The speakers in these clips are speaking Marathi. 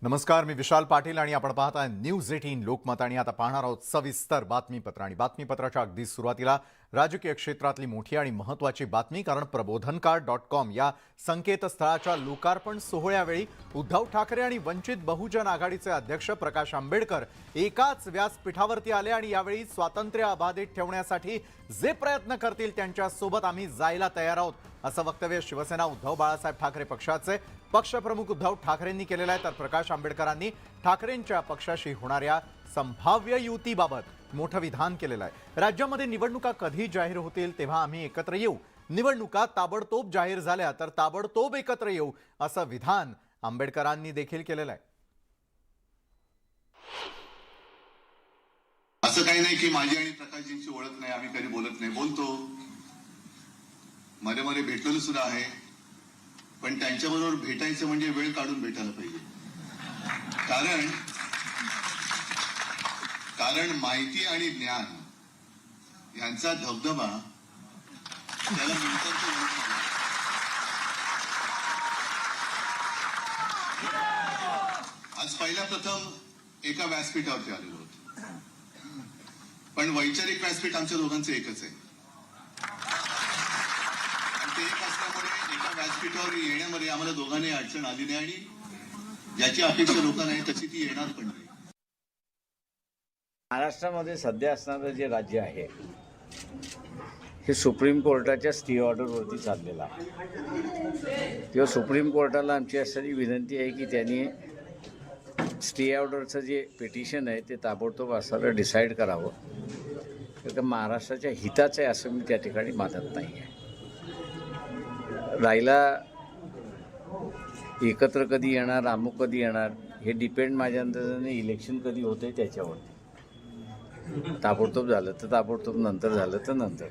नमस्कार, मी विशाल पाटील आणि आपण पाहताय न्यूज 18 लोकमत आणि आता पाहणार आहोत सविस्तर बातमीपत्र आणि बातमीपत्राच्या अगदी सुरुवातीला राजकीय क्षेत्रातली मोठी आणि महत्त्वाची बातमी कारण प्रबोधनकार.com या संकेतस्थळाच्या लोकार्पण सोहळ्यावेळी उद्धव ठाकरे आणि वंचित बहुजन आघाडीचे अध्यक्ष प्रकाश आंबेडकर एकाच व्यासपीठावरती आले आणि यावेळी स्वातंत्र्य अबाधित ठेवण्यासाठी जे प्रयत्न करतील त्यांच्या सोबत आम्ही जायला तयार आहोत असं वक्तव्य शिवसेना उद्धव बाळासाहेब ठाकरे पक्षाचे पक्षप्रमुख उद्धव ठाकरेंनी केलेलं आहे। तर प्रकाश आंबेडकरांनी ठाकरेंच्या पक्षाशी होणाऱ्या संभाव्य युतीबाबत मोठं विधान केलेलं आहे। राज्यामध्ये निवडणुका कधी जाहीर होतील तेव्हा आम्ही एकत्र येऊ, निवडणुका ताबडतोब जाहीर झाल्या तर ताबडतोब एकत्र येऊ असं विधान आंबेडकरांनी देखील केलेलं आहे। असं काही नाही की माझी आणि प्रकाशजींची ओळख नाही, आम्ही कधी बोलत नाही, बोलतो, मध्ये मध्ये भेटलेलो सुद्धा आहे, पण त्यांच्याबरोबर भेटायचं म्हणजे वेळ काढून भेटायला पाहिजे। कारण माहिती आणि ज्ञान यांचा धबधबा त्याला मिळतात। आज पहिल्या प्रथम एका व्यासपीठावरती आलेलो होतो, पण वैचारिक व्यासपीठ आमच्या दोघांचं एकच आहे आणि ते एक असल्यामुळे एका व्यासपीठावर येण्यामध्ये आम्हाला दोघांनी अडचण आली नाही आणि ज्याची अपेक्षा लोकांना आहे तशी ती येणार पण नाही। महाराष्ट्रामध्ये सध्या असणारं जे राज्य आहे हे सुप्रीम कोर्टाच्या स्टे ऑर्डरवरती चाललेलं आहे। तेव्हा सुप्रीम कोर्टाला आमची असणारी विनंती आहे की त्यांनी स्टे ऑर्डरचं जे पिटिशन आहे ते ताबडतोब असं डिसाईड करावं, कारण महाराष्ट्राच्या हिताचं आहे असं मी त्या ठिकाणी मानत नाही आहे। राहिला एकत्र कधी येणार, अमुक कधी येणार, हे डिपेंड माझ्या अंदाजाने इलेक्शन कधी होते त्याच्यावरती। ताबडतोब झालं तर ताबडतोब, नंतर झालं तर नंतर।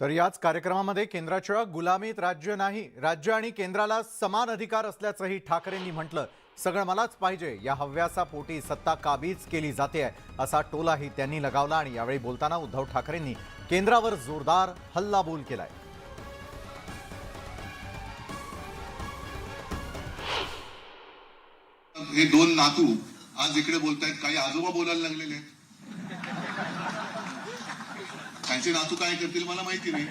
तर याच कार्यक्रमामध्ये केंद्राच्या गुलामीत राज्य नाही, राज्य आणि केंद्राला समान अधिकार असल्याचंही ठाकरेंनी म्हटलं। सगळं मलाच पाहिजे या हव्यासापोटी सत्ता काबीज केली जाते असा टोलाही त्यांनी लगावला आणि यावेळी बोलताना उद्धव ठाकरेंनी केंद्रावर जोरदार हल्लाबोल केलाय। हे दोन नातू आज इकडे बोलतायत, काही आजोबा बोलायला लागलेले आहेत। त्यांचे नातू काय करतील मला माहिती नाही,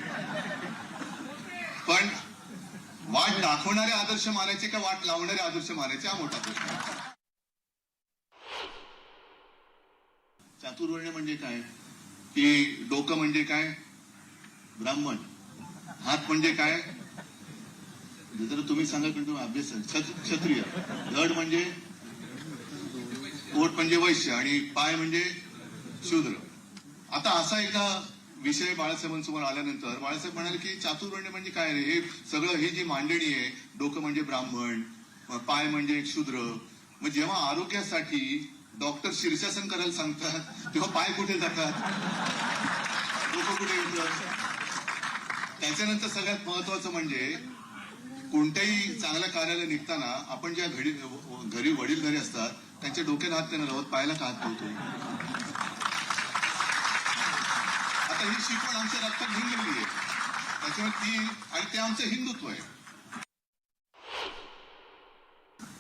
पण वाट दाखवणारे आदर्श मानायचे का वाट लावणारे आदर्श मानायचे हा मोठा प्रश्न आहे। चातुर्वर्ण्य म्हणजे काय, की डोकं म्हणजे काय ब्राह्मण, हात म्हणजे काय जर तुम्ही सांगा पण तुम्ही अभ्यास क्षत्रिय, धड म्हणजे पोट म्हणजे वैश्य आणि पाय म्हणजे शूद्र। आता असा एका विषय बाळासाहेबांसमोर आल्यानंतर बाळासाहेब म्हणाले की चातुर्वर्ण्य म्हणजे काय रे, हे सगळं ही जी मांडणी आहे, डोकं म्हणजे ब्राह्मण, पाय म्हणजे एक शूद्र, मग जेव्हा आरोग्यासाठी डॉक्टर शीर्षासन करायला सांगतात तेव्हा पाय कुठे जातात, डोकं कुठे येतं। त्याच्यानंतर सगळ्यात महत्वाचं म्हणजे कोणत्याही चांगल्या कार्याला निघताना आपण ज्या घरी वडील घरी असतात त्यांच्या डोक्याला हात नाही लावत, पायाला का हात लावतो। आता ही शिकवण आमच्या रक्तात भिनलेली आहे, त्याच्यामुळे ती आणि ते आमचं हिंदुत्व आहे।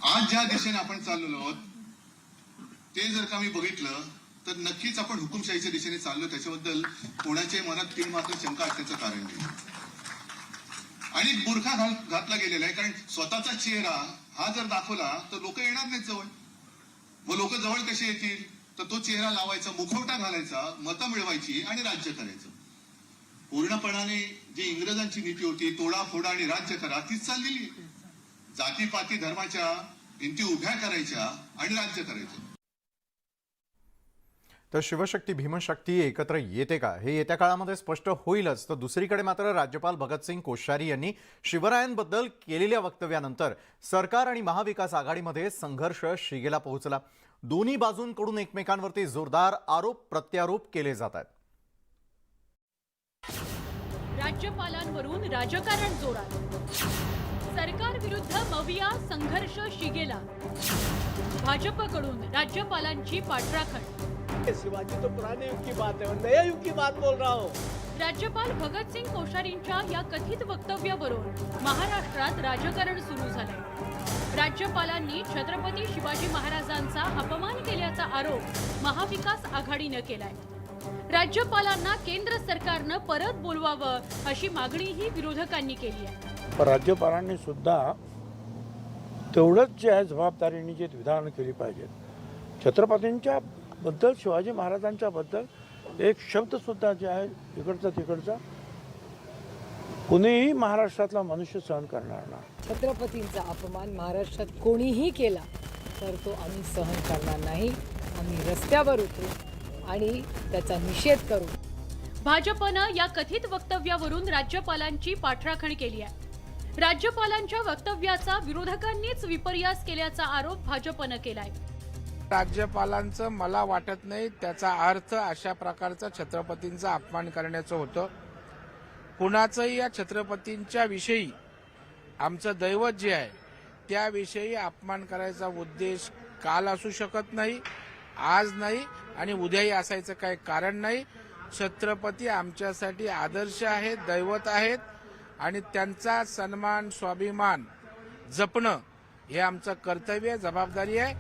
आज ज्या दिशेने आपण चाललेलो आहोत ते जर का मी बघितलं तर नक्कीच आपण हुकुमशाहीच्या दिशेने चाललो, त्याच्याबद्दल कोणाच्या मनात तीन मात्र शंका असण्याचं कारण नाही। आणि बुरखा घातला गेलेला आहे, कारण स्वतःचा चेहरा हा जर दाखवला तर लोक येणार नाहीत जवळ, मग लोक जवळ कसे येतील, तर तो चेहरा लावायचा, मुखवटा घालायचा, मतं मिळवायची आणि राज्य करायचं। पूर्णपणाने जी इंग्रजांची नीती होती तोडा फोडा आणि राज्य करा तीच चाललेली, जातीपाती धर्माच्या भिंती उभ्या करायच्या आणि राज्य करायचं। तर शिवशक्ती भीमशक्ती एकत्र येते का हे येत्या काळामध्ये स्पष्ट होईलच। तर दुसरीकडे मात्र राज्यपाल भगतसिंग कोश्यारी यांनी शिवरायांबद्दल केलेल्या वक्तव्यानंतर सरकार आणि महाविकास आघाडीमध्ये संघर्ष शिगेला पोहोचला। दोन्ही बाजूंकडून एकमेकांवरती जोरदार आरोप प्रत्यारोप केले जात आहेत। राज्यपालांवरून राजकारण जोरात, सरकार विरुद्ध मविया संघर्ष शिगेला, भाजपकडून राज्यपालांची पाठराखण। शिवाजी तो पुराने युग की बात है और नया युग की बात बोल रहा हूँ। राज्यपाल भगतसिंग कोश्यारींच्या या कथित वक्तव्यावरून महाराष्ट्रात राजकारण सुरू झाले। राज्यपालांनी छत्रपती शिवाजी महाराजांचा अपमान केल्याचा आरोप महाविकास आघाडीनं केलाय. राज्यपालांना केंद्र सरकारनं परत बोलवावं अशी मागणीही विरोधकांनी केली आहे. पण राज्यपालांनी सुद्धा तेवढंच जे आहे जबाबदारीने जे विधान केली पाहिजेत. छत्रपतींच्या बद्दल, शिवाजी महाराजांच्या बद्दल एक शब्द सुद्धा जे आहे इकडचा तिकडचा कुणीही महाराष्ट्रातला मनुष्य सहन करणार नाही. छत्रपतींचा अपमान महाराष्ट्रात कोणीही केला तर तो आम्ही सहन करणार नाही. आम्ही रस्त्यावर उतरू आणि त्याचा निषेध करू. भाजपनं या कथित वक्तव्यावरून राज्यपालांची पाठराखण केली आहे. राज्यपालांच्या वक्तव्याचा विरोधकांनीच विपर्यास केल्याचा आरोप भाजपनं केलाय. राज्यपालांचं मला वाटत नाही त्याचा अर्थ अशा प्रकारचा छत्रपतींचा अपमान करण्याचं होतं. कुणाचंही या छत्रपतींच्या विषयी आमचं दैवत जे आहे त्याविषयी अपमान करायचा उद्देश काल असू शकत नाही, आज नाही आणि उद्याही असायचं काही कारण नाही. छत्रपती आमच्यासाठी आदर्श आहेत, दैवत आहेत आणि त्यांचा सन्मान, स्वाभिमान जपणं हे आमचं कर्तव्य, जबाबदारी आहे.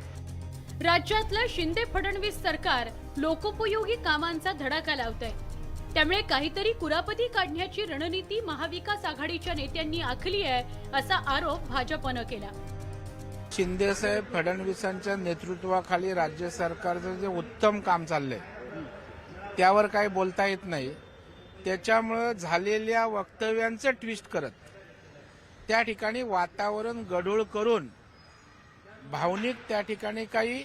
राज्यातलं शिंदे फडणवीस सरकार लोकोपयोगी कामांचा धडाका लावतंय. त्यामुळे काहीतरी कुरापती काढण्याची रणनीती महाविकास आघाडीच्या नेत्यांनी आखली आहे असा आरोप भाजपनं केला. शिंदेसाहेब फडणवीसांच्या नेतृत्वाखाली राज्य सरकारचं जे उत्तम काम चाललंय त्यावर काही बोलता येत नाही. त्याच्यामुळे झालेल्या वक्तव्यांचं ट्विस्ट करत त्या ठिकाणी वातावरण गढूळ करून भावनिक त्या ठिकाणी काही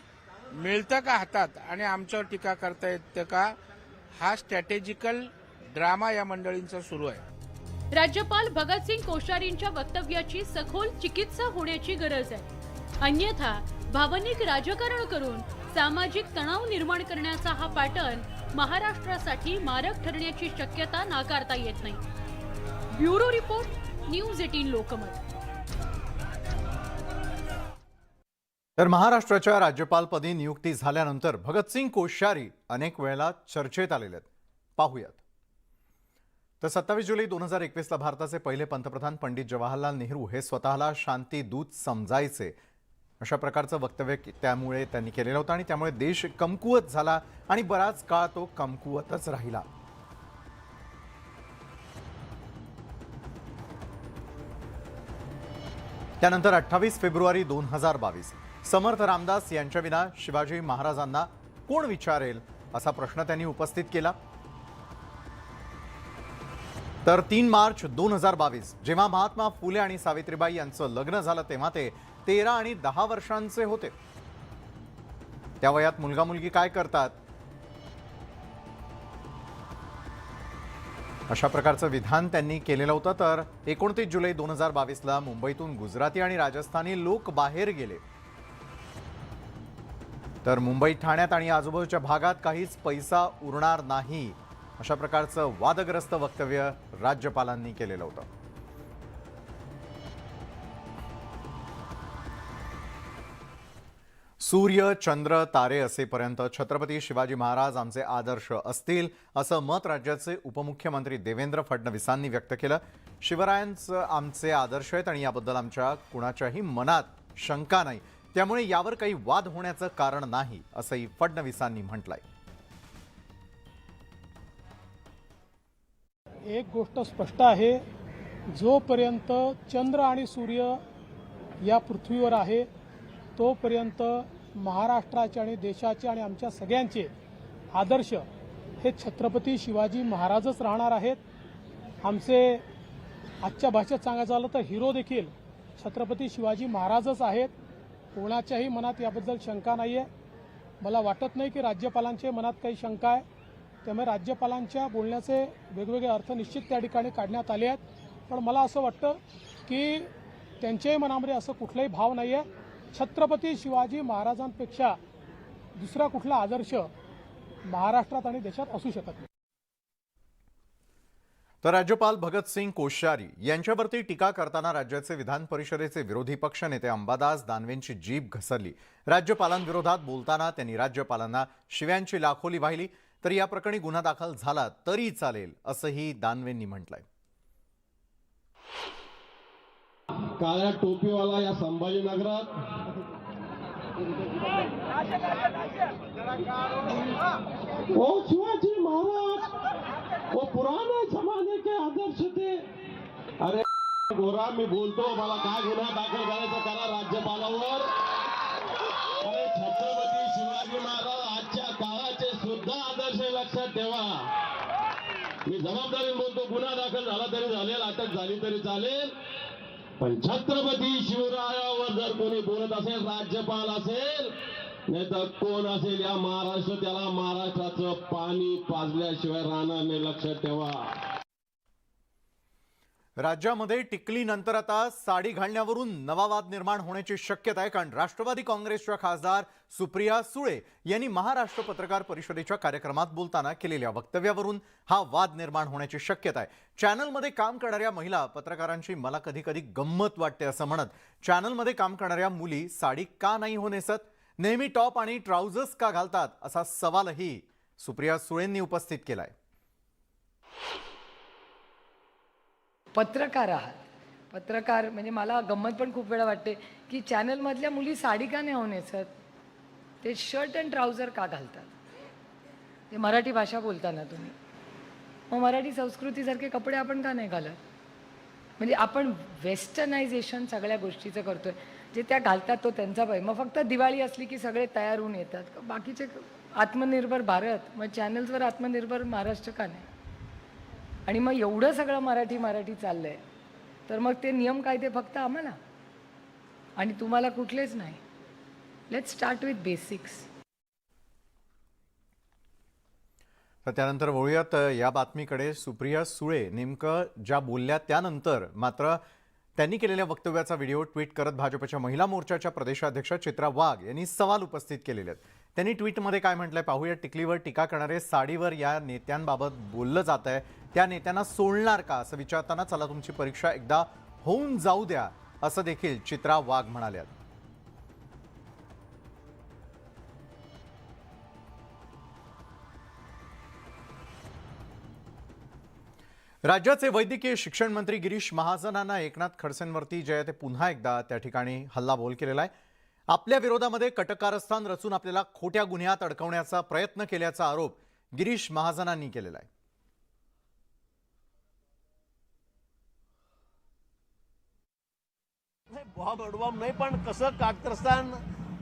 मिळतं का हातात आणि आमच्यावर टीका करता येतं का, हा स्ट्रॅटेजिकल ड्रामा या मंडळींचा सुरू आहे. राज्यपाल भगतसिंग कोश्यारींच्या वक्तव्याची सखोल चिकित्सा होण्याची गरज आहे. अन्यथा भावनिक राजकारण करून सामाजिक तणाव निर्माण करण्याचा हा पॅटर्न महाराष्ट्रासाठी मारक ठरण्याची शक्यता नाकारता येत नाही. Bureau report, news 18 Lokmat. तर महाराष्ट्राच्या राज्यपालपदी नियुक्ती झाल्यानंतर भगतसिंग कोश्यारी अनेक वेळेला चर्चेत आलेले आहेत. पाहूयात. तर 27 जुलै 2021ला भारताचे पहिले पंतप्रधान पंडित जवाहरलाल नेहरू हे स्वतःला शांती दूत समजायचे अशा प्रकारचं वक्तव्य त्यामुळे त्यांनी केलेलं होतं आणि त्यामुळे देश कमकुवत झाला आणि बराच काळ तो कमकुवतच राहिला. त्यानंतर 28 फेब्रुवारी 2022 समर्थ रामदास यांच्याविना शिवाजी महाराजांना कोण विचारेल असा प्रश्न त्यांनी उपस्थित केला. तर 3 मार्च 2022 जेव्हा महात्मा फुले आणि सावित्रीबाई यांचं लग्न झालं तेव्हा ते 13 आणि 10 वर्षांचे होते. त्या वयात मुलगा मुलगी काय करतात अशा प्रकारचं विधान त्यांनी केलेलं होतं. तर 29 जुलै 2022ला मुंबईतून गुजराती आणि राजस्थानी लोक बाहेर गेले. तर मुंबई, ठाण्यात आणि आजूबाजूच्या भागात काहीच पैसा उरणार नाही अशा प्रकारचं वादग्रस्त वक्तव्य राज्यपालांनी केलेलं होतं. सूर्य, चंद्र, तारे असेपर्यंत छत्रपती शिवाजी महाराज आमचे आदर्श असतील असं मत राज्याचे उपमुख्यमंत्री देवेंद्र फडणवीसांनी व्यक्त केलं. शिवरायांचं आमचे आदर्श आहेत आणि याबद्दल आमच्या कुणाच्याही मनात शंका नाही, त्यामुळे यावर काही वाद होण्याचं कारण नाही असंही फडणवीसांनी म्हटलंय. एक गोष्ट स्पष्ट आहे, जोपर्यंत चंद्र आणि सूर्य या पृथ्वीवर आहे तोपर्यंत महाराष्ट्राचे आणि देशाचे आणि आमच्या सगळ्यांचे आदर्श हे छत्रपती शिवाजी महाराजच राहणार आहेत. आमचे आजच्या भाषेत सांगायचं झालं तर हिरो देखील छत्रपती शिवाजी महाराजच आहेत. कोणाच्याही मनात याबद्दल शंका नाही आहे. मला वाटत नाही की राज्यपालांच्या मनात काही शंका आहे. त्यामुळे राज्यपालांच्या बोलण्याचे वेगवेगळे अर्थ निश्चित त्या ठिकाणी काढण्यात आले आहेत. पण मला असं वाटतं की त्यांच्याही मनामध्ये असं कुठलाही भाव नाही आहे. छत्रपती शिवाजी महाराजांपेक्षा दुसरा कुठला आदर्श महाराष्ट्रात आणि देशात असू शकत नाही. तर राज्यपाल भगतसिंग कोश्यारी यांच्यावरती टीका करताना राज्याचे विधान परिषदेचे विरोधी पक्षनेते अंबादास दानवेंची जीभ घसरली. राज्यपालांविरोधात बोलताना त्यांनी राज्यपालांना शिव्यांची लाखोली वाहिली. तर या प्रकरणी गुन्हा दाखल झाला तरी चालेल असंही दानवेंनी म्हटलंय. काळ्या टोपीवाला या संभाजीनगरात ओ शिवाजी महाराज वो पुराने जमाने के आदर्श थे। अरे गोरा मी बोलतो, मला काय गुन्हा दाखल करायचा करा राज्यपालावर। अरे छत्रपती शिवाजी महाराज आजच्या काळाचे सुद्धा आदर्श लक्षात ठेवा। मी जबाबदारीने बोलतो, गुन्हा दाखल झाला तरी चालेल, अटक झाली तरी चालेल, पण छत्रपती शिवरायावर जर कोणी बोलत असेल, राज्यपाल असेल नाही तर कोण असेल या महाराष्ट्र, त्याला महाराष्ट्राचं पाणी पाजल्याशिवाय राहणार नाही, लक्षात ठेवा। राज्यामध्ये टिकलीनंतर आता साडी घालण्यावरून नवा वाद निर्माण होण्याची शक्यता आहे, कारण राष्ट्रवादी काँग्रेसच्या खासदार सुप्रिया सुळे यांनी महाराष्ट्र पत्रकार परिषदेच्या कार्यक्रमात बोलताना केलेल्या वक्तव्यावरून हा वाद निर्माण होण्याची शक्यता आहे। चॅनलमध्ये काम करणाऱ्या महिला पत्रकारांची मला कधी कधी गंमत वाटते असं म्हणत चॅनलमध्ये काम करणाऱ्या मुली साडी का नाही हो नेसत, नेहमी टॉप आणि ट्राउझर्स का घालतात असा सवालही सुप्रिया सुळेंनी उपस्थित केलाय। पत्रकार आहात, पत्रकार म्हणजे मला गंमत पण खूप वेळा वाटते की चॅनलमधल्या मुली साडी का नाही नेसत, ते शर्ट अँड ट्राउझर का घालतात, ते मराठी भाषा बोलताना तुम्ही, मग मराठी संस्कृतीसारखे कपडे आपण का नाही घालत? म्हणजे आपण वेस्टर्नायझेशन सगळ्या गोष्टीचं करतोय। जे त्या घालतात तो त्यांचा पाहिजे, मग फक्त दिवाळी असली की सगळे तयार होऊन येतात, बाकीचे आत्मनिर्भर भारत, मग चॅनल्सवर आत्मनिर्भर महाराष्ट्र का नाही? आणि मग एवढं सगळं मराठी चाललंय तर मग ते नियम काय ते फक्त आम्हाला आणि तुम्हाला कुठलेच नाही। Let's start with basics. तर त्यानंतर वळूयात या बातमीकडे। सुप्रिया सुळे नेमकं ज्या बोलल्या त्यानंतर मात्र त्यांनी केलेल्या वक्तव्याचा व्हिडिओ ट्विट करत भाजपच्या महिला मोर्चाच्या प्रदेशाध्यक्षा चित्रा वाघ यांनी सवाल उपस्थित केलेले आहेत। त्यांनी ट्विटमध्ये काय म्हटलंय पाहूया। टिकलीवर टीका करणारे साडीवर या नेत्यांबाबत बोललं जात आहे, त्या नेत्यांना सोडणार का असं विचारताना चला तुमची परीक्षा एकदा होऊन जाऊ द्या असं देखील चित्रा वाघ म्हणाल्या। राज्याचे वैद्यकीय शिक्षण मंत्री गिरीश महाजनांना एकनाथ खडसेंवरती जे आहे ते पुन्हा एकदा त्या ठिकाणी हल्लाबोल केलेला आहे। आपल्या विरोधामध्ये कटकारस्थान रचून आपल्याला खोट्या गुन्ह्यात अडकवण्याचा प्रयत्न केल्याचा आरोप गिरीश महाजनांनी केलेला आहे। बॉम्ब अडबॉम्ब नाही, पण कसं काटकरस्थान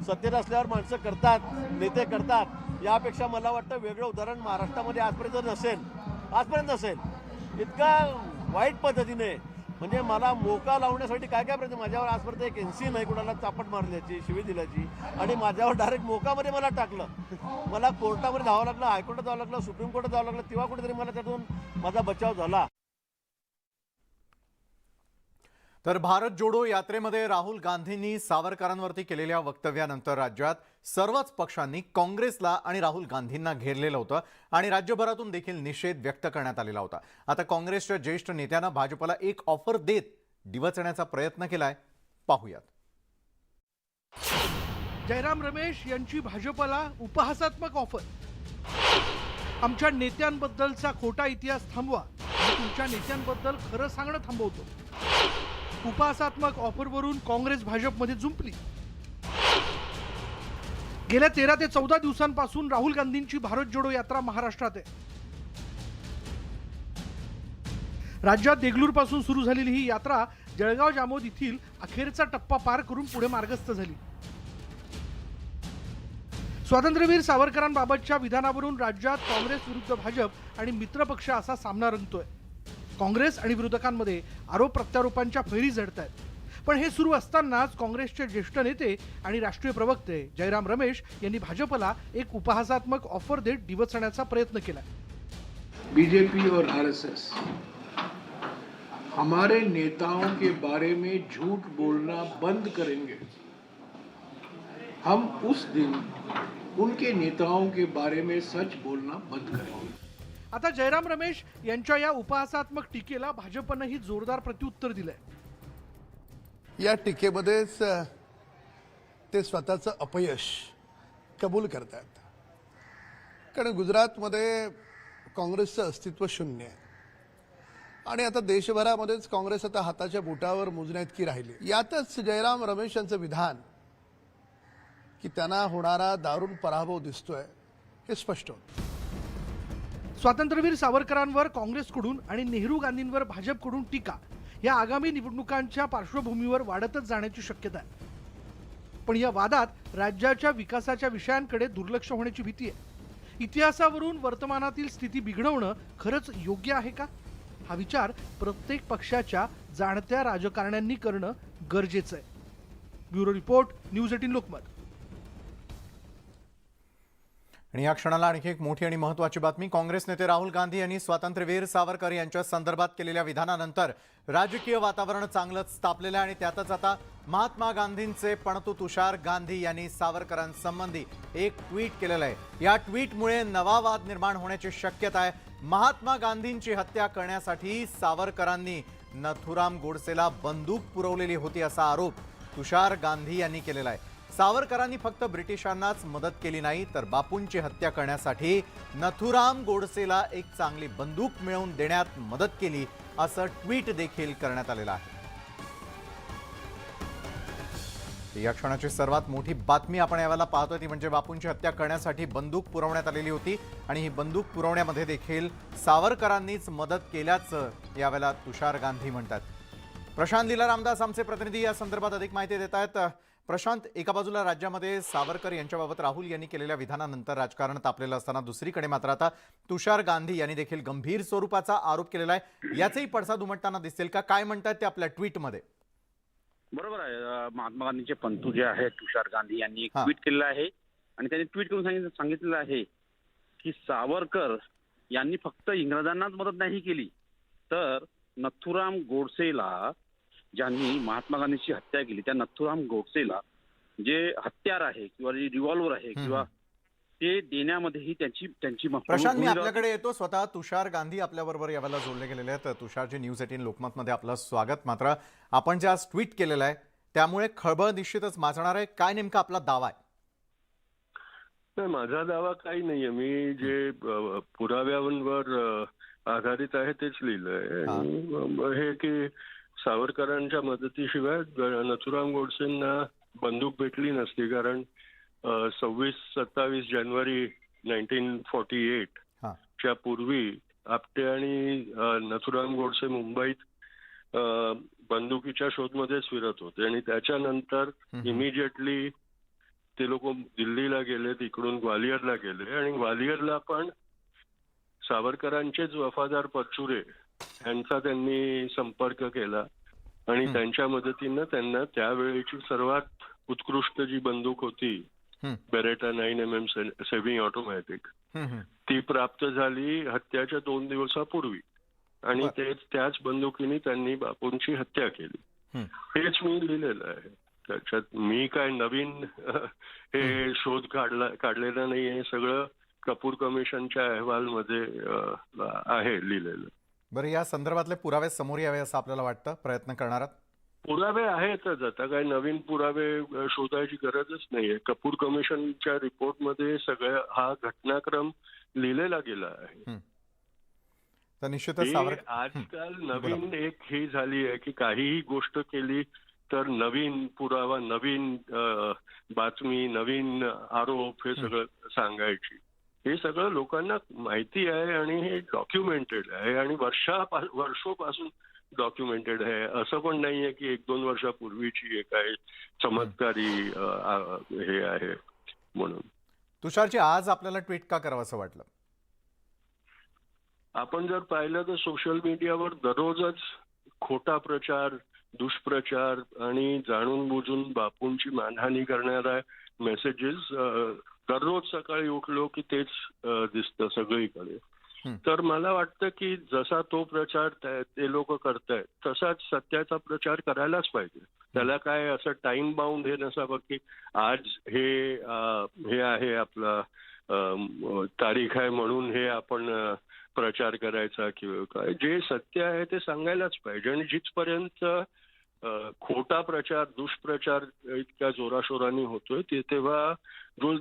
सत्तेत असल्यावर माणसं करतात, नेते करतात, यापेक्षा मला वाटतं वेगळं उदाहरण महाराष्ट्रामध्ये आजपर्यंत नसेल। इतका वाईट पद्धतीने म्हणजे मला मोका लावण्यासाठी काय काय प्रयत्न, माझ्यावर आजपर्यंत एक एनसी नाही कुणाला चापट मारल्याची, शिवी दिल्याची, आणि माझ्यावर डायरेक्ट मोकामध्ये मला टाकलं। मला कोर्टामध्ये जावं लागलं, हायकोर्टात जावं लागलं, सुप्रीम कोर्टात जावं लागलं, तेव्हा कुठेतरी मला त्यातून माझा बचाव झाला। तर भारत जोडो यात्रेमध्ये राहुल गांधींनी सावरकरांवरती केलेल्या वक्तव्यानंतर राज्यात सर्वच पक्षांनी काँग्रेसला आणि राहुल गांधींना घेरलेलं होतं आणि राज्यभरातून देखील निषेध व्यक्त करण्यात आलेला होता। आता काँग्रेसच्या ज्येष्ठ नेत्यांना भाजपला एक ऑफर देत डिवचण्याचा प्रयत्न केलाय, पाहूयात। जयराम रमेश यांची भाजपला उपहासात्मक ऑफर। आमच्या नेत्यांबद्दलचा खोटा इतिहास थांबवा, मी तुमच्या नेत्यांबद्दल खरं सांगणं थांबवतो। उपहासात्मक ऑफरवरून काँग्रेस भाजपमध्ये जुंपली। गेल्या 13 ते 14 दिवसांपासून राहुल गांधींची भारत जोडो यात्रा महाराष्ट्रात आहे। राज्यात देगलूर पासून सुरू झालेली ही यात्रा जळगाव जामोद येथील अखेरचा टप्पा पार करून पुढे मार्गस्थ झाली। स्वातंत्र्यवीर सावरकरांबाबतच्या विधानावरून राज्यात काँग्रेस विरुद्ध भाजप आणि मित्रपक्ष असा सामना रंगतोय। काँग्रेस आणि विरोधकांमध्ये आरोप प्रत्यारोपांच्या फैरी झडत आहेत। पण हे सुरू असतानाच काँग्रेसचे ज्येष्ठ नेते आणि राष्ट्रीय प्रवक्ते जयराम रमेश यांनी भाजपला एक उपहासात्मक ऑफर देत डिवचण्याचा प्रयत्न केला। बीजेपी और आरएसएस हमारे नेताओं के बारे में झूठ बोलना बंद करेंगे, हम उस दिन उनके नेताओं के बारे में सच बोलना बंद करेंगे। आता जयराम रमेश यांच्या या उपहासात्मक टीकेला भाजपनेही जोरदार प्रत्युत्तर दिलंय। या टीकेमध्येच ते स्वतःचं अपयश कबूल करतात, कारण गुजरातमध्ये काँग्रेसचं अस्तित्व शून्य आहे। आणि आता देशभरामध्येच काँग्रेस आता हाताच्या बोटावर मोजण्याइतकी राहिली. यातच जयराम रमेश यांचं विधान की त्यांना होणारा दारुण पराभव दिसतोय हे स्पष्ट होतं. स्वातंत्र्यवीर सावरकरांवर काँग्रेसकडून आणि नेहरू गांधींवर भाजपकडून टीका या आगामी निवडणुकांच्या पार्श्वभूमीवर वाढतच जाण्याची शक्यता आहे. पण या वादात राज्याच्या विकासाच्या विषयांकडे दुर्लक्ष होण्याची भीती आहे. इतिहासावरून वर्तमानातील स्थिती बिघडवणं खरंच योग्य आहे का, हा विचार प्रत्येक पक्षाच्या जाणत्या राजकारण्यांनी करणं गरजेचं आहे. Bureau report, news 18 Lokmat. आणि या क्षणाला आणखी एक मोठी आणि महत्त्वाची बातमी. काँग्रेस नेते राहुल गांधी यांनी स्वातंत्र्यवीर सावरकर यांच्या संदर्भात केलेल्या विधानानंतर राजकीय वातावरण चांगलंच तापलेलं आहे. आणि त्यातच आता महात्मा गांधींचे पणतू तुषार गांधी यांनी सावरकरांसंबंधी एक ट्विट केलेलं आहे. या ट्विटमुळे नवा वाद निर्माण होण्याची शक्यता आहे. महात्मा गांधींची हत्या करण्यासाठी सावरकरांनी नथुराम गोडसेला बंदूक पुरवलेली होती असा आरोप तुषार गांधी यांनी केलेला आहे. सावरकरांनी फक्त ब्रिटिशांनाच मदत केली नाही तर बापूंची हत्या करण्यासाठी नथुराम गोडसेला एक चांगली बंदूक मिळवून देण्यात मदत केली असं ट्विट देखील करण्यात आलेलं आहे. या क्षणाची सर्वात मोठी बातमी आपण यावेळेला पाहतोय ती म्हणजे बापूंची हत्या करण्यासाठी बंदूक पुरवण्यात आलेली होती आणि ही बंदूक पुरवण्यामध्ये देखील सावरकरांनीच मदत केल्याचं यावेळेला तुषार गांधी म्हणतात. प्रशांत लीला रामदास आमचे प्रतिनिधी या संदर्भात अधिक माहिती देत आहेत. प्रशांत, एका बाजूला राज्यामध्ये सावरकर यांच्याबाबत राहुल यांनी केलेल्या विधानानंतर राजकारण तापलेलं असताना दुसरीकडे मात्र आता तुषार गांधी यांनी देखील गंभीर स्वरूपाचा आरोप केलेला आहे. याचेही पडसाद उमटताना दिसतील का? काय म्हणतात ते आपल्या ट्विटमध्ये? बरोबर आहे. महात्मा गांधींचे पंतू जे आहेत तुषार गांधी यांनी एक ट्विट केलेलं आहे आणि त्यांनी ट्विट करून सांगितलेलं आहे की सावरकर यांनी फक्त इंग्रजांनाच मदत नाही केली तर नथुराम गोडसेला, ज्यांनी महात्मा गांधींची हत्या केली त्या नथुराम गोडसेला जे हत्यार आहे किंवा जे रिव्हॉल्वर आहे किंवा ते देण्यामध्येही त्यांची प्रशांत, मी आपल्याकडे येतो. स्वतः तुषार गांधी आपल्याबरोबर यावेळेला जोडले गेलेले आहेत. तुषारजी, न्यूज 18 लोकमतमध्ये आपलं स्वागत. मात्र आपण जे आज ट्विट केलेलं आहे त्यामुळे खळबळ निश्चितच माजणार आहे. काय नेमका आपला दावा आहे? नाही, माझा दावा काही नाहीये. मी जे पुराव्यांवर आधारित आहे तेच लिहिलंय. हे की सावरकरांच्या मदतीशिवाय नथुराम गोडसेंना बंदूक भेटली नसती. कारण 26-27 जानेवारी 1948 च्या पूर्वी आपटे आणि नथुराम गोडसे मुंबईत बंदुकीच्या शोधमध्येच फिरत होते आणि त्याच्यानंतर इमिजिएटली ते लोक दिल्लीला गेले, तिकडून ग्वालियरला गेले आणि ग्वालियरला पण सावरकरांचेच वफादार परचुरे यांचा त्यांनी संपर्क केला आणि त्यांच्या मदतीनं त्यांना त्यावेळेची सर्वात उत्कृष्ट जी बंदूक होती बेरेटा 9mm सेमी ऑटोमॅटिक ती प्राप्त झाली हत्याच्या 2 दिवसापूर्वी आणि त्याच बंदुकीने त्यांनी बापूंची हत्या केली. हेच मी लिहिलेलं आहे. त्याच्यात मी काय नवीन हे शोध काढलेला नाहीये. सगळं कपूर कमिशनच्या अहवालमध्ये आहे लिहिलेलं. बरं, या संदर्भातले पुरावे समोर यावे असं आपल्याला वाटतं? प्रयत्न करणार आहात? पुरावे आहेतच. आता काय नवीन पुरावे शोधायची गरजच नाहीये. कपूर कमिशनच्या रिपोर्टमध्ये सगळ्या हा घटनाक्रम लिहिलेला गेला आहे. तर निश्चितच आजकाल नवीन एक ही झाली आहे की काहीही गोष्ट केली तर नवीन पुरावा, नवीन बातमी, नवीन आरोप हे सगळं सांगायची. हे सगळं लोकांना माहिती आहे आणि हे डॉक्युमेंटेड आहे आणि वर्षोपासून डॉक्युमेंटेड आहे. असं पण नाहीये की 1-2 वर्षापूर्वीची एक आहे चमत्कारी हे आहे म्हणून. तुषारजी, आज आपल्याला ट्विट का करावं असं वाटलं? आपण जर पाहिलं तर सोशल मीडियावर दररोजच खोटा प्रचार, दुष्प्रचार आणि जाणून बुजून बापूंची मानहानी करणारा मेसेजेस दररोज सकाळी उठलो की तेच दिसतं सगळीकडे. तर मला वाटतं की जसा तो प्रचार ते लोक करतायत तसाच सत्याचा प्रचार करायलाच पाहिजे. त्याला काय असं टाइम बाउंड हे नसावं की आज हे आहे आपला तारीख आहे म्हणून हे आपण प्रचार करायचा किंवा काय. जे सत्य आहे ते सांगायलाच पाहिजे आणि जिथपर्यंत खोटा प्रचार दुष्प्रचार इतक्या जोराशोराने होतोय तेव्हा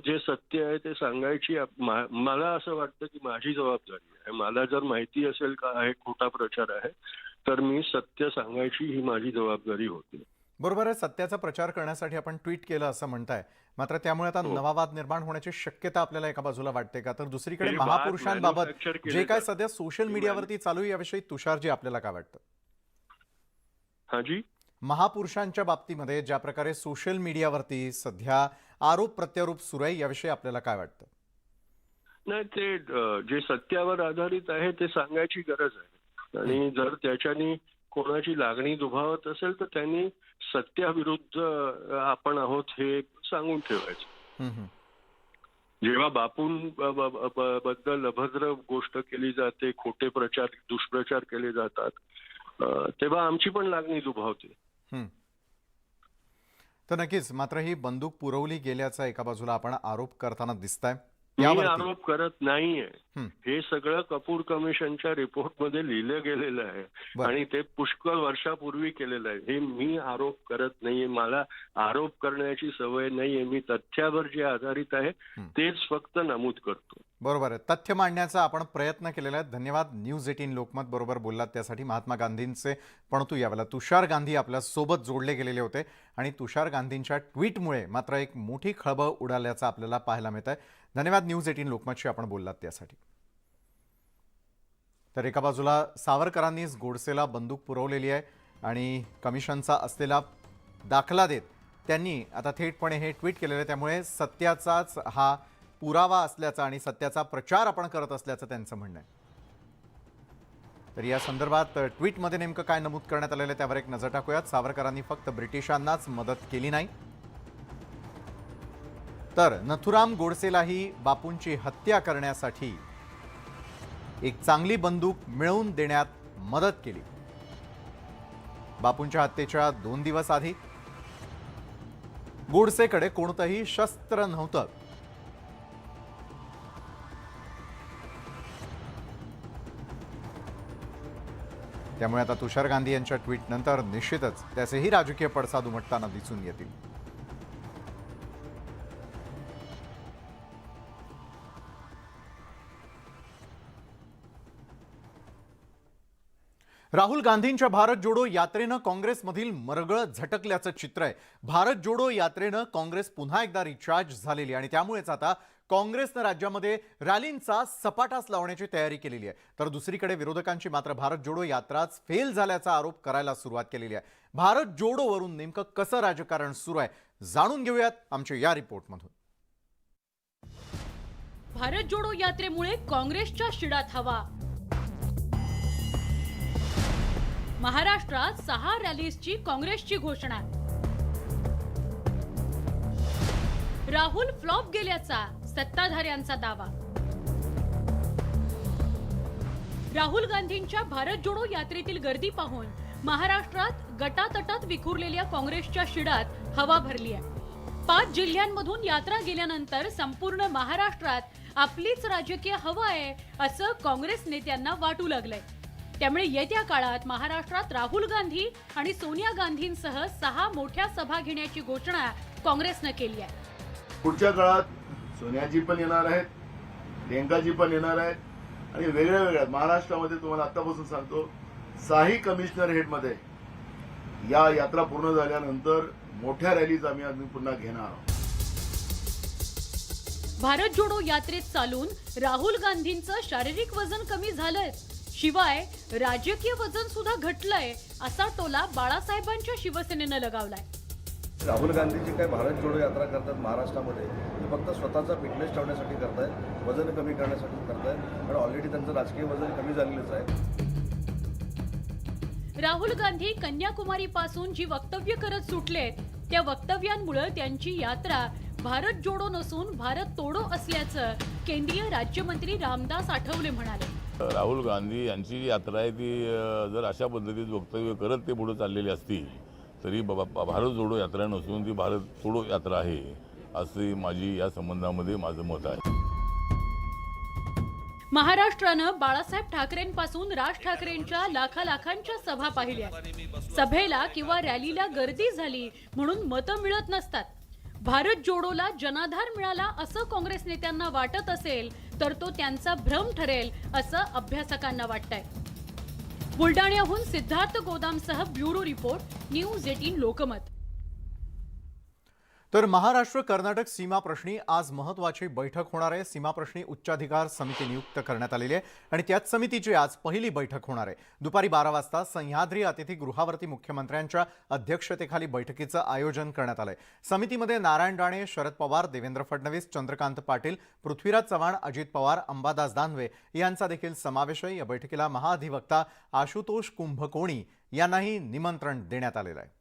जे सत्य आहे ते सांगायची मला असं वाटतं की माझी जबाबदारी आहे. मला जर माहिती असेल का आहे खोटा प्रचार आहे तर मी सत्य सांगायची ही माझी जबाबदारी होती. बरोबर आहे. सत्याचा प्रचार करण्यासाठी आपण ट्विट केलं असं म्हणताय, मात्र त्यामुळे आता नवा वाद निर्माण होण्याची शक्यता आपल्याला एका बाजूला वाटते का? तर दुसरीकडे महापुरुषांबाबत जे काय सध्या सोशल मीडियावरती चालू आहे याविषयी तुषारजी आपल्याला काय वाटतं? हाजी, महापुरुषांच्या बाबतीमध्ये ज्या प्रकारे सोशल मीडियावरती सध्या आरोप प्रत्यारोप सुरू आहे याविषयी आपल्याला काय वाटतं? नाही, ते जे सत्यावर आधारित आहे ते सांगायची गरज आहे आणि जर त्याच्यानी कोणाची लागणी दुभावत असेल तर त्यांनी सत्याविरुद्ध आपण आहोत हे सांगून ठेवायचं. जेव्हा बापूंबद्दल अभद्र गोष्ट केली जाते, खोटे प्रचार दुष्प्रचार केले जातात तेव्हा आमची पण लागणी दुभावते. तर नक्कीच, मात्र ही बंदूक पुरवली गेल्याचा एका बाजूला आपण आरोप करताना दिसताय. मी आरोप करत नाहीये. हे सगळं कपूर कमिशनच्या रिपोर्टमध्ये लिहिलं गेलेलं आहे आणि ते पुष्कळ वर्षापूर्वी केलेलं आहे. हे मी आरोप करत नाहीये. मला आरोप करण्याची सवय नाहीये. मी तथ्यावर जे आधारित आहे तेच फक्त नमूद करतो. बरोबर आहे. तथ्य मांडण्याचा आपण प्रयत्न केलेला आहे. धन्यवाद. न्यूज 18 लोकमत बरोबर बोललात त्यासाठी. महात्मा गांधींचे पणतू यावेळेला तुषार गांधी आपल्या सोबत जोडले गेलेले होते आणि तुषार गांधींच्या ट्विटमुळे मात्र एक मोठी खळबळ उडाल्याचं आपल्याला पाहायला मिळत आहे. धन्यवाद न्यूज 18 लोकमतशी आपण बोललात त्यासाठी. तर एका बाजूला सावरकरांनीच गोडसेला बंदूक पुरवलेली आहे आणि कमिशनचा असलेला दाखला देत त्यांनी आता थेटपणे हे ट्विट केलेलं आहे. त्यामुळे सत्याचाच हा पुरावा असल्याचा आणि सत्याचा प्रचार आपण करत असल्याचं त्यांचं म्हणणं आहे. तर या संदर्भात ट्विटमध्ये नेमकं काय नमूद करण्यात आलेलं आहे त्यावर एक नजर टाकूयात. सावरकरांनी फक्त ब्रिटिशांनाच मदत केली नाही तर नथुराम गोडसेलाही बापूंची हत्या करण्यासाठी एक चांगली बंदूक मिळवून देण्यात मदत केली. बापूंच्या हत्येच्या 2 दिवस आधी गोडसेकडे कोणतंही शस्त्र नव्हतं. त्यामुळे आता तुषार गांधी यांच्या ट्विटनंतर निश्चितच त्याचेही राजकीय पडसाद उमटताना दिसून येतील. राहुल गांधींच्या भारत जोडो यात्रेनं काँग्रेसमधील मरगळ झटकल्याचं चित्र आहे. भारत जोडो यात्रेनं काँग्रेस पुन्हा एकदा रिचार्ज झालेली आणि त्यामुळेच आता काँग्रेसनं राज्यामध्ये रॅलींचा सपाटाच लावण्याची तयारी केलेली आहे. तर दुसरीकडे विरोधकांची मात्र भारत जोडो यात्राच फेल झाल्याचा आरोप करायला सुरुवात केलेली आहे. भारत जोडोवरून नेमकं कसं राजकारण सुरू आहे जाणून घेऊयात आमच्या या रिपोर्टमधून. भारत जोडो यात्रेमुळे काँग्रेसच्या शिडात हवा. महाराष्ट्रात 6 रॅलीजची काँग्रेसची घोषणा. राहुल फ्लॉप गेल्याचा सत्ताधाऱ्यांचा दावा. राहुल गांधींच्या भारत जोडो यात्रेतील गर्दी पाहून महाराष्ट्रात गटातटात विखुरलेल्या काँग्रेसच्या शिडात हवा भरली आहे. 5 जिल्ह्यांमधून यात्रा गेल्यानंतर संपूर्ण महाराष्ट्रात आपलीच राजकीय हवा आहे असं काँग्रेस नेत्यांना वाटू लागलंय. त्यामुळे येत्या काळात महाराष्ट्रात राहुल गांधी आणि सोनिया गांधींसह 6 मोठ्या सभा घेण्याची घोषणा काँग्रेसनं केली आहे. पुढच्या काळात सोनियाजी पण येणार आहेत, प्रियंकाजी पण येणार आहेत आणि वेगळ्या महाराष्ट्रामध्ये तुम्हाला आतापासून सांगतो 6 कमिशनर हेडमध्ये या यात्रा पूर्ण झाल्यानंतर मोठ्या रॅलीज आम्ही पुन्हा घेणार आहोत. भारत जोडो यात्रेत चालून राहुल गांधींचं शारीरिक वजन कमी झालंय, शिवाय राजकीय वजन सुद्धा घटलंय असा टोला बाळासाहेबांच्या शिवसेनेनं लगावलाय. राहुल गांधी जी काही भारत जोडो यात्रा करतात महाराष्ट्रामध्ये ते फक्त स्वतःचा फिटनेस ठेवण्यासाठी करतायत, वजन कमी करण्यासाठी करतायत आणि ऑलरेडी त्यांचं राजकीय वजन कमी झालेलंच आहे. राहुल गांधी कन्याकुमारी पासून जी वक्तव्य करत सुटले त्या वक्तव्यांमुळे त्यांची यात्रा भारत जोडो नसून भारत तोडो असल्याचं केंद्रीय राज्यमंत्री रामदास आठवले म्हणाले. राहुल गांधी यांची यात्रा आहे ती जर अशा पद्धतीत वक्तव्य करत ते पुढे चाललेली असती तरी भारत जोडो यात्रा नसून ती भारत तोडो यात्रा आहे असे माझी या संबंधामध्ये माझं मत आहे. महाराष्ट्रानं बाळासाहेब ठाकरेंपासून राज ठाकरेंच्या लाखांच्या सभा पाहिल्या. सभेला किंवा रॅलीला गर्दी झाली म्हणून मतं मिळत नसतात. भारत जोडोला जनाधार मिळाला असं काँग्रेस नेत्यांना वाटत असेल तर तो त्यांचा भ्रम ठरेल असं अभ्यासकांना वाटतंय. बुलडाण्याहून सिद्धार्थ गोदामसह ब्युरो रिपोर्ट, न्यूज 18 लोकमत. तर महाराष्ट्र कर्नाटक सीमा प्रश्नी आज महत्त्वाची बैठक होणार आहे. सीमा प्रश्नी उच्चाधिकार समिती नियुक्त करण्यात आलेली आहे आणि त्याच समितीची आज पहिली बैठक होणार आहे. दुपारी 12 वाजता सह्याद्री अतिथीगृहावरती मुख्यमंत्र्यांच्या अध्यक्षतेखाली बैठकीचं आयोजन करण्यात आलंय. समितीमध्ये नारायण राणे, शरद पवार, देवेंद्र फडणवीस, चंद्रकांत पाटील, पृथ्वीराज चव्हाण, अजित पवार, अंबादास दानवे यांचा देखील समावेश आहे. या बैठकीला महाधिवक्ता आशुतोष कुंभकोणी यांनाही निमंत्रण देण्यात आलेलं आहे.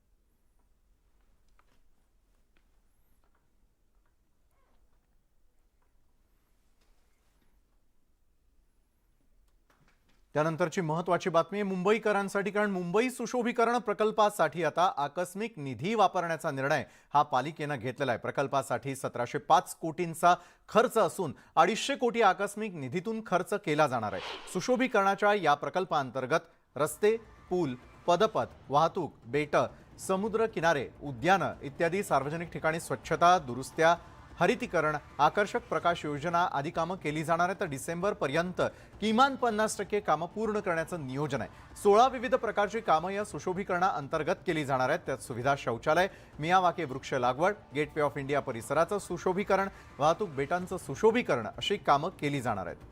त्यानंतरची महत्त्वाची बातमी मुंबईकरांसाठी, कारण मुंबई सुशोभीकरण प्रकल्पासाठी आता आकस्मिक निधी वापरण्याचा निर्णय हा पालिकेनं घेतलेला आहे. प्रकल्पासाठी 1705 कोटींचा खर्च असून 250 कोटी आकस्मिक निधीतून खर्च केला जाणार आहे. सुशोभीकरणाच्या या प्रकल्पांतर्गत रस्ते, पूल, पदपथ, वाहतूक, बेटं, समुद्र किनारे, उद्यानं इत्यादी सार्वजनिक ठिकाणी स्वच्छता, दुरुस्त्या, हरितीकरण, आकर्षक प्रकाश योजना आदी कामं केली जाणार आहेत. तर डिसेंबरपर्यंत किमान 50% कामं पूर्ण करण्याचं नियोजन आहे. 16 विविध प्रकारची कामं या सुशोभीकरणाअंतर्गत केली जाणार आहेत. त्यात सुविधा, शौचालय, मियावाकी वृक्ष लागवड, गेटवे ऑफ इंडिया परिसराचं सुशोभीकरण, वाहतूक, बेटांचं सुशोभीकरण अशी कामं केली जाणार आहेत.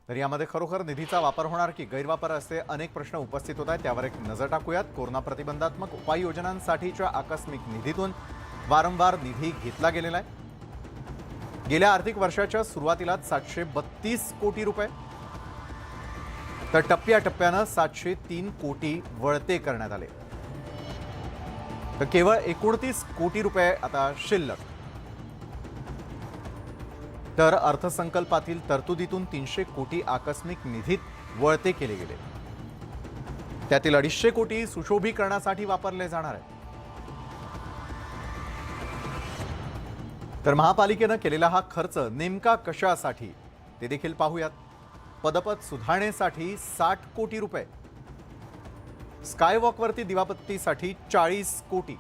तर यामध्ये खरोखर निधीचा वापर होणार की गैरवापर असे अनेक प्रश्न उपस्थित होत आहेत. त्यावर एक नजर टाकूयात. कोरोना प्रतिबंधात्मक उपाययोजनांसाठीच्या आकस्मिक निधीतून वारंवार निधी घेतला गेलेला आहे. गेल्या आर्थिक वर्षाच्या सुरुवातीलाच 732 कोटी रुपये, तर टप्प्याटप्प्यानं 703 कोटी वळते करण्यात आले. तर केवळ 29 कोटी रुपये आता शिल्लक. तर अर्थसंकल्पातील तरतुदीतून 300 कोटी आकस्मिक निधीत वळते केले गेले. त्यातील 250 कोटी सुशोभीकरणासाठी वापरले जाणार आहेत. तर महापालिकेनं केलेला हा खर्च नेमका कशासाठी ते देखील पाहूयात. पदपथ सुधारणेसाठी 60 कोटी रुपये, स्कायवॉकवरती दिवाबत्तीसाठी 40 कोटी,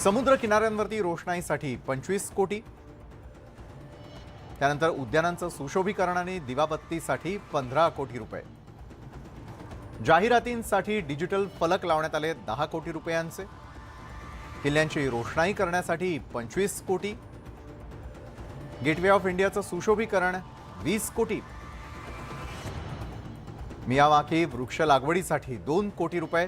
समुद्र किनाऱ्यांवरती रोषणाईसाठी 25 कोटी, त्यानंतर उद्यानांचं सुशोभीकरण आणि दिवाबत्तीसाठी 15 कोटी रुपये, जाहिरातींसाठी डिजिटल फलक लावण्यात आले 10 कोटी रुपयांचे, किल्ल्यांची रोषणाई करण्यासाठी 25 कोटी, गेटवे ऑफ इंडियाचं सुशोभीकरण 20 कोटी, मियावाकी वृक्ष लागवडीसाठी 2 कोटी रुपये,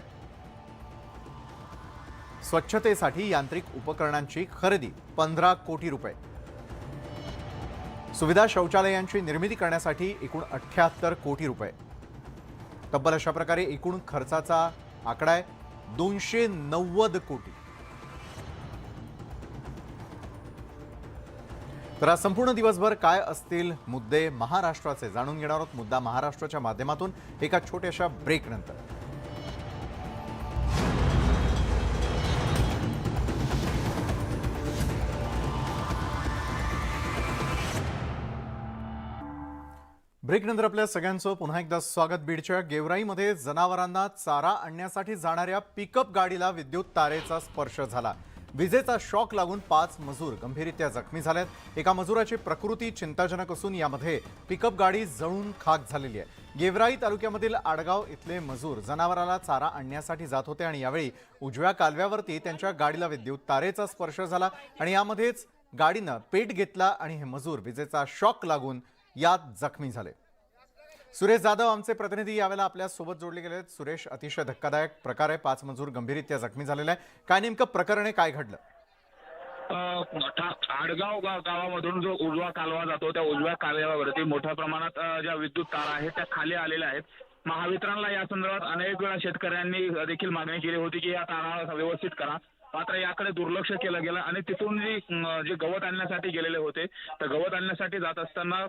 स्वच्छतेसाठी यांत्रिक उपकरणांची खरेदी 15 कोटी रुपये, सुविधा शौचालयांची निर्मिती करण्यासाठी एकूण 78 कोटी रुपये. तब्बल अशा प्रकारे एकूण खर्चाचा आकडा आहे 290 कोटी. तर आज संपूर्ण दिवसभर काय असतील मुद्दे महाराष्ट्राचे जाणून घेणार आहोत. मुद्दा महाराष्ट्राच्या माध्यमातून एका छोट्याशा ब्रेक नंतर. ब्रेकनंतर आपल्या सगळ्यांचं पुन्हा एकदा स्वागत. बीडच्या गेवराईमध्ये जनावरांना चारा आणण्यासाठी जाणाऱ्या पिकअप गाडीला विद्युत तारेचा स्पर्श झाला. विजेचा शॉक लागून 5 मजूर गंभीररित्या जखमी झालेत. एका मजुराची प्रकृती चिंताजनक असून यामध्ये पिकअप गाडी जळून खाक झालेली आहे. गेवराई तालुक्यामधील आडगाव इथले मजूर जनावराला चारा आणण्यासाठी जात होते आणि यावेळी उजव्या कालव्यावरती त्यांच्या गाडीला विद्युत तारेचा स्पर्श झाला आणि यामध्येच गाडीनं पेट घेतला आणि हे मजूर विजेचा शॉक लागून यात जखमी झाले. सुरेश जाधव आमचे प्रतिनिधी यावेळेला आपल्या सोबत जोडले गेले आहेत. सुरेश, अतिशय धक्कादायक प्रकार आहे. 5 मजूर गंभीररित्या जखमी झालेले आहे. काय नेमकं प्रकरण आहे, काय घडलं? आडगाव गावामधून जो उजवा कालवा जातो त्या उजव्या कालव्यावरती मोठ्या प्रमाणात ज्या विद्युत तारा आहेत त्या खाली आलेल्या आहेत. महावितरणला या संदर्भात अनेक वेळा शेतकऱ्यांनी देखील मागणी केली होती की या तारा व्यवस्थित करा, मात्र याकडे दुर्लक्ष केलं गेलं आणि तिथून जे गवत आणण्यासाठी गेलेले होते तर गवत आणण्यासाठी जात असताना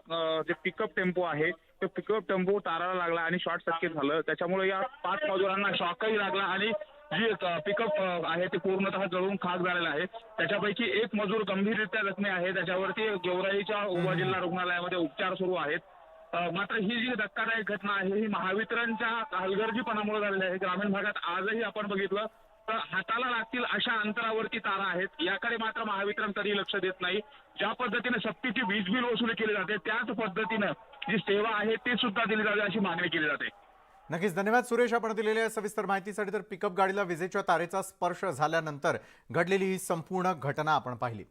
जे पिकअप टेम्पो आहे ते पिकअप टेम्पो ताराला लागला आणि शॉर्ट सर्किट झालं. त्याच्यामुळे या 5 मजुरांना शॉकही लागला आणि जी पिकअप आहे ते पूर्णतः जळून खाक झालेलं आहे. त्याच्यापैकी एक मजूर गंभीररित्या जखमी आहे. त्याच्यावरती गेवराईच्या उपजिल्हा रुग्णालयामध्ये उपचार सुरू आहेत. मात्र ही जी धक्कादायक घटना आहे ही महावितरणच्या हलगर्जीपणामुळे झालेली आहे. ग्रामीण भागात आजही आपण बघितलं तर हाताला लागतील अशा अंतरावरती तारा आहेत. याकडे मात्र महावितरण कधी लक्ष देत नाही. ज्या पद्धतीने सक्तीची वीज बिल वसुली केली जाते त्याच पद्धतीनं जी सेवा आहे ती सुद्धा दिली जाते अशी मागणी केली जाते. नक्कीच धन्यवाद सुरेश, आपण दिलेल्या सविस्तर माहितीसाठी. तर पिकअप गाडीला विजेच्या तारेचा स्पर्श झाल्यानंतर घडलेली ही संपूर्ण घटना आपण पाहिली.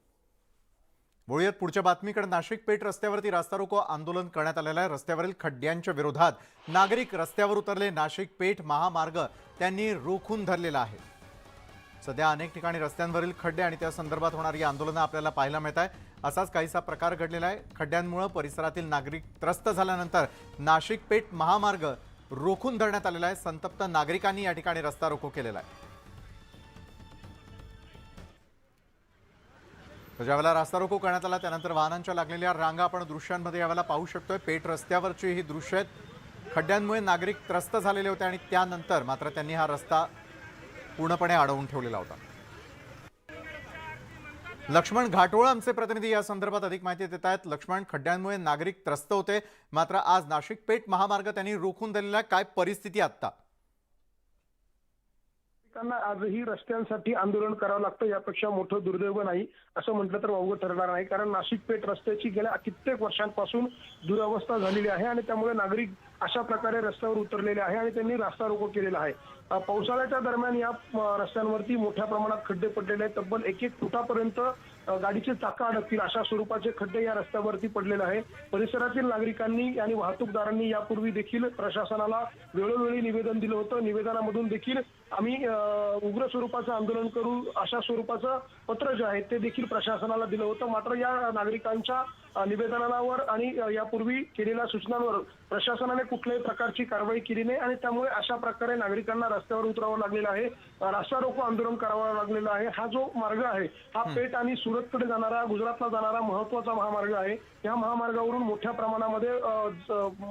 वळूयात पुढच्या बातमीकडे. नाशिक पेठ रस्त्यावरती रास्ता रोको आंदोलन करण्यात आलेलं आहे. रस्त्यावरील खड्ड्यांच्या विरोधात नागरिक रस्त्यावर उतरले. नाशिक पेठ महामार्ग त्यांनी रोखून धरलेला आहे. सध्या अनेक ठिकाणी रस्त्यांवरील खड्डे आणि त्या संदर्भात होणारी आंदोलनं आपल्याला पाहायला मिळत आहे. असाच काहीसा प्रकार घडलेला आहे. खड्ड्यांमुळे परिसरातील नागरिक त्रस्त झाल्यानंतर नाशिक पेठ महामार्ग रोखून धरण्यात आलेला आहे. संतप्त नागरिकांनी या ठिकाणी रस्ता रोको केलेला आहे. ज्यावेळेला रास्ता रोको करण्यात आला त्यानंतर वाहनांच्या लागलेल्या रांगा आपण दृश्यांमध्ये यावेळेला पाहू शकतोय. पेठ रस्त्यावरची ही दृश्य आहेत. खड्ड्यांमुळे नागरिक त्रस्त झालेले होते आणि त्यानंतर मात्र त्यांनी हा रस्ता पूर्णपणे अडवून ठेवलेला होता. लक्ष्मण घाटोळ आमचे प्रतिनिधी या संदर्भात अधिक माहिती देत आहेत. लक्ष्मण, खड्ड्यांमुळे नागरिक त्रस्त होते मात्र आज नाशिक पेठ महामार्ग त्यांनी रोखून दिलेला, काय परिस्थिती आता? आजही रस्त्यांसाठी आंदोलन करावं लागतं यापेक्षा मोठं दुर्दैव नाही असं म्हटलं तर वावगं ठरणार नाही. कारण नाशिक पेठ रस्त्याची गेल्या कित्येक वर्षांपासून दुरवस्था झालेली आहे आणि त्यामुळे नागरिक अशा प्रकारे रस्त्यावर उतरलेले आहे आणि त्यांनी रास्ता रोको केलेला आहे. पावसाळ्याच्या दरम्यान या रस्त्यांवरती मोठ्या प्रमाणात खड्डे पडलेले आहेत. तब्बल 1-1 फुटापर्यंत गाडीचे चाकं अडकतील अशा स्वरूपाचे खड्डे या रस्त्यावरती पडलेले आहे. परिसरातील नागरिकांनी आणि वाहतूकदारांनी यापूर्वी देखील प्रशासनाला वेळोवेळी निवेदन दिलं होतं. निवेदनामधून देखील आम्ही उग्र स्वरूपाचं आंदोलन करू अशा स्वरूपाचं पत्र जे आहे ते देखील प्रशासनाला दिलं होतं. मात्र या नागरिकांच्या निवेदनावर आणि यापूर्वी केलेल्या सूचनांवर प्रशासनाने कुठल्याही प्रकारची कारवाई केली नाही आणि त्यामुळे अशा प्रकारे नागरिकांना रस्त्यावर उतरावं लागलेलं आहे. रास्ता रोको आंदोलन करावं लागलेलं आहे. हा जो मार्ग आहे हा पेठ आणि सुरतकडे जाणारा, गुजरातला जाणारा महत्वाचा महामार्ग आहे. या महामार्गावरून मोठ्या प्रमाणामध्ये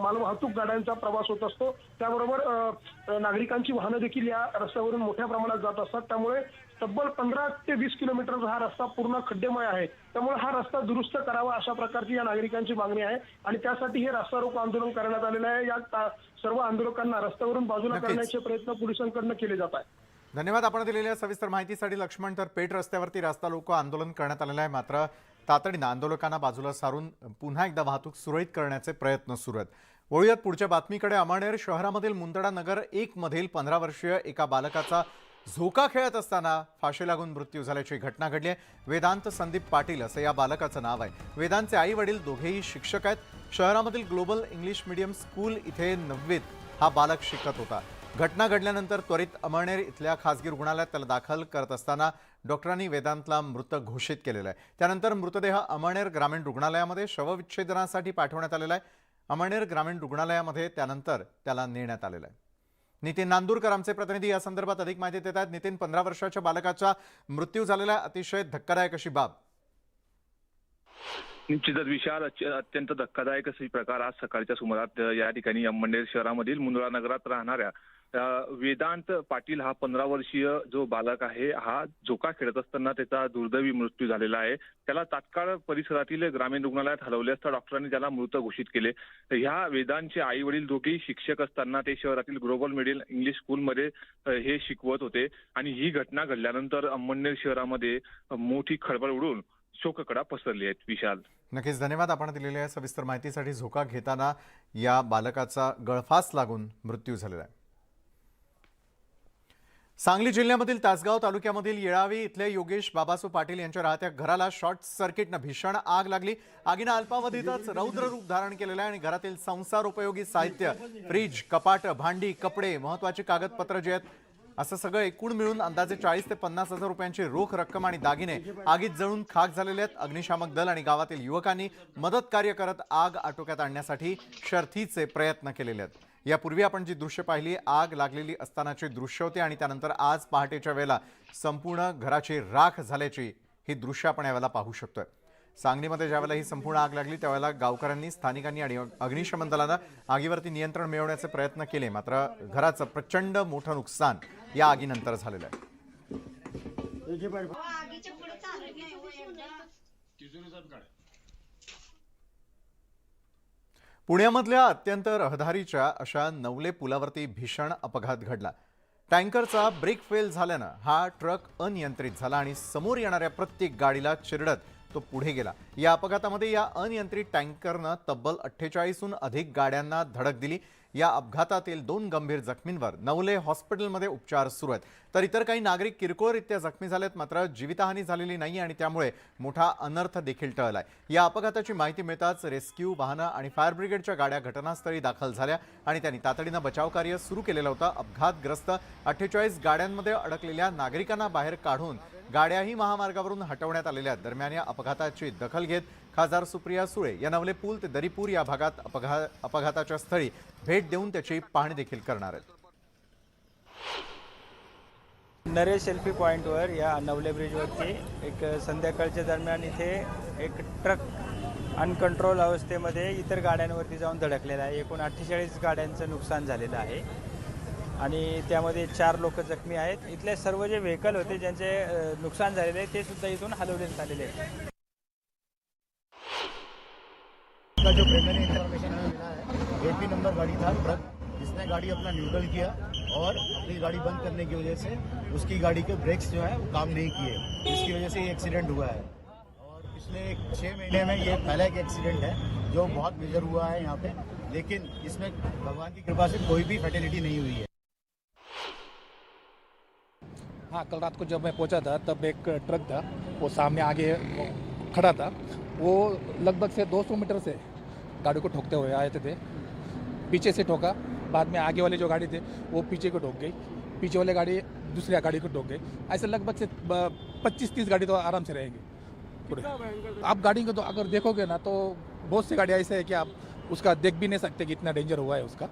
मालवाहतूक गाड्यांचा प्रवास होत असतो. त्याबरोबर नागरिकांची वाहनं देखील या रस्त्यावरून मोठ्या प्रमाणात जात असतात. त्यामुळे तब्बल 15 ते 20 किलोमीटरचा हा रस्ता पूर्ण खड्डेमय आहे. त्यामुळे हा रस्ता दुरुस्त करावा अशा प्रकारची या नागरिकांची मागणी आहे आणि त्यासाठी हे रास्ता रोको आंदोलन करण्यात आलेलं आहे. या सर्व आंदोलकांना रस्त्यावरून बाजूला करण्याचे प्रयत्न पोलिसांकडून केले जात आहेत. धन्यवाद आपण दिलेल्या सविस्तर माहितीसाठी लक्ष्मण. तर पेठ रस्त्यावरती रास्ता रोको आंदोलन करण्यात आलेलं आहे मात्र तातडीनं आंदोलकांना बाजूला सारून पुन्हा एकदा वाहतूक सुरळीत करण्याचे प्रयत्न सुरू आहेत. वळूयात पुढच्या बातमीकडे. अमळनेर शहरामधील मुंदडा नगर 1 मधील 15 वर्षीय एका बालकाचा झोका खेळत असताना फाशी लागून मृत्यू झाल्याची घटना घडली आहे. वेदांत संदीप पाटील असं या बालकाचं नाव आहे. वेदांतचे आई वडील दोघेही शिक्षक आहेत. शहरामधील ग्लोबल इंग्लिश मीडियम स्कूल इथे 9वीत हा बालक शिकत होता. घटना घडल्यानंतर त्वरित अमळनेर इथल्या खासगी रुग्णालयात त्याला दाखल करत असताना डॉक्टरांनी वेदांतला मृत घोषित केलेला आहे. त्यानंतर मृतदेह अमळनेर ग्रामीण रुग्णालयामध्ये शवविच्छेदनासाठी पाठवण्यात आलेला आहे. अमळनेर ग्रामीण रुग्णालयामध्ये त्यानंतर त्याला नेण्यात आलेलं आहे. नितीन नांदूरकर आमचे प्रतिनिधी या संदर्भात अधिक माहिती देत आहेत. नितीन, 15 वर्षाच्या बालकाचा मृत्यू झालेला अतिशय धक्कादायक अशी बाब. निश्चितच विशाल, अत्यंत धक्कादायक असे प्रकार आज सकाळच्या सुमारात या ठिकाणी अमळनेर शहरामधील मुंदडा नगरात राहणाऱ्या वेदांत पाटील हा 15 वर्षीय जो बालक आहे हा झोका खेळत असताना त्याचा दुर्दैवी मृत्यू झालेला आहे. त्याला तात्काळ परिसरातील ग्रामीण रुग्णालयात हलवले असता डॉक्टरांनी त्याला मृत घोषित केले. ह्या वेदांतचे आई वडील दोघेही शिक्षक असताना ते शहरातील ग्लोबल मिडिल इंग्लिश स्कूलमध्ये हे शिकवत होते आणि ही घटना घडल्यानंतर अमळनेर शहरामध्ये मोठी खळबळ उडून शोककळा पसरली आहेत. विशाल, नक्कीच धन्यवाद आपण दिलेल्या सविस्तर माहितीसाठी. झोका घेताना या बालकाचा गळफास लागून मृत्यू झालेला आहे. सांगली जिल्ह्यामधील तासगाव तालुक्यामधील येळावी इथले योगेश बाबासू पाटील यांच्या राहत्या घराला शॉर्ट सर्किटनं भीषण आग लागली. आगीनं अल्पावधीतच रौद्र रूप धारण केलेलं आहे आणि घरातील संसार उपयोगी साहित्य, फ्रीज, कपाट, भांडी, कपडे, महत्वाची कागदपत्र जे आहेत असं सगळं एकूण मिळून अंदाजे 40 ते 50 हजार रुपयांची रोख रक्कम आणि दागिने आगीत जळून खाक झालेले आहेत. अग्निशामक दल आणि गावातील युवकांनी मदत कार्य करत आग आटोक्यात आणण्यासाठी शर्थीचे प्रयत्न केलेले आहेत. यापूर्वी आपण जी दृश्य पाहिली आग लागलेली असतानाची दृश्य होते आणि त्यानंतर आज पहाटेच्या वेळेला संपूर्ण घराची राख झाल्याची ही दृश्य आपण यावेळेला पाहू शकतोय. सांगलीमध्ये ज्यावेळेला ही संपूर्ण आग लागली त्यावेळेला गावकऱ्यांनी, स्थानिकांनी आणि अग्निशमन दलानं आगीवरती नियंत्रण मिळवण्याचे प्रयत्न केले मात्र घराचं प्रचंड मोठं नुकसान या आगीनंतर झालेलं आहे. पुण्यामधल्या अत्यंत रहदारीच्या अशा नवले पुलावरती भीषण अपघात घडला. टँकरचा ब्रेक फेल झाल्यानं हा ट्रक अनियंत्रित झाला आणि समोर येणाऱ्या प्रत्येक गाडीला चिरडत तो पुढे गेला. या अपघातामध्ये या अनियंत्रित टँकरनं तब्बल 48हून अधिक गाड्यांना धडक दिली. या अपघातातील 2 गंभीर जखमींवर नवले हॉस्पिटलमध्ये उपचार सुरू आहेत, तर इतर काही नागरिक किरकोळरित्या जखमी झालेत. मात्र जीवितहानी झालेली नाही आणि त्यामुळे मोठा अनर्थ देखील टळलाय. या अपघाताची माहिती मिळताच रेस्क्यू वाहनं आणि फायर ब्रिगेडच्या गाड्या घटनास्थळी दाखल झाल्या आणि त्यांनी तातडीनं बचावकार्य सुरू केलेलं होतं. अपघातग्रस्त 48 गाड्यांमध्ये अडकलेल्या नागरिकांना बाहेर काढून गाड्याही महामार्गावरून हटवण्यात आलेल्या. दरम्यान या अपघाताची दखल घेत खासदार सुप्रिया सुळे या नवले पूल ते दरीपूर या भागात अपघाताच्या स्थळी भेट देऊन त्याची पाहणी देखील करणार आहेत. नरेश सेल्फी पॉईंटवर या नवले ब्रिजवरती एक संध्याकाळच्या दरम्यान इथे एक ट्रक अनकंट्रोल अवस्थेमध्ये इतर गाड्यांवरती जाऊन धडकलेला आहे. एकूण 48 गाड्यांचं नुकसान झालेलं आहे आणि त्यामध्ये 4 लोक जखमी आहेत. इथले सर्व जे व्हेकल होते ज्यांचे नुकसान झालेले आहे ते सुद्धा इथून हलवण्यात आलेले आहेत. का जो प्रिलिमिनरी इंफॉर्मेशन हमें मिला है, 80 नंबर गाड़ी था ट्रक, जिसने गाड़ी अपना न्यूट्रल किया और अपनी गाड़ी बंद करने की वजह से उसकी गाड़ी के ब्रेक्स जो है वो काम नहीं किए, जिसकी वजह से ये एक्सीडेंट हुआ है. और पिछले 6 महीने में ये पहला एक एक्सीडेंट है जो बहुत मेजर हुआ है यहाँ पे, लेकिन इसमें भगवान की कृपा से कोई भी फैटेलिटी नहीं हुई है. हाँ, कल रात को जब मैं पहुंचा था तब एक ट्रक था वो सामने आगे खड़ा था. वो लगभग से 200 मीटर से गाड़ी को ठोकते हुए आए थे. पीछे से ठोका, बाद में आगे वाले जो गाड़ी थे वो पीछे को ठोक गई, पीछे वाले गाड़ी दूसरी गाड़ी को ठोक गई. ऐसे लगभग से 25-30 गाड़ी तो आराम से रहेंगी पूरे. आप गाड़ी को तो अगर देखोगे ना तो बहुत सी गाड़ियाँ ऐसे है कि आप उसका देख भी नहीं सकते कि इतना डेंजर हुआ है उसका.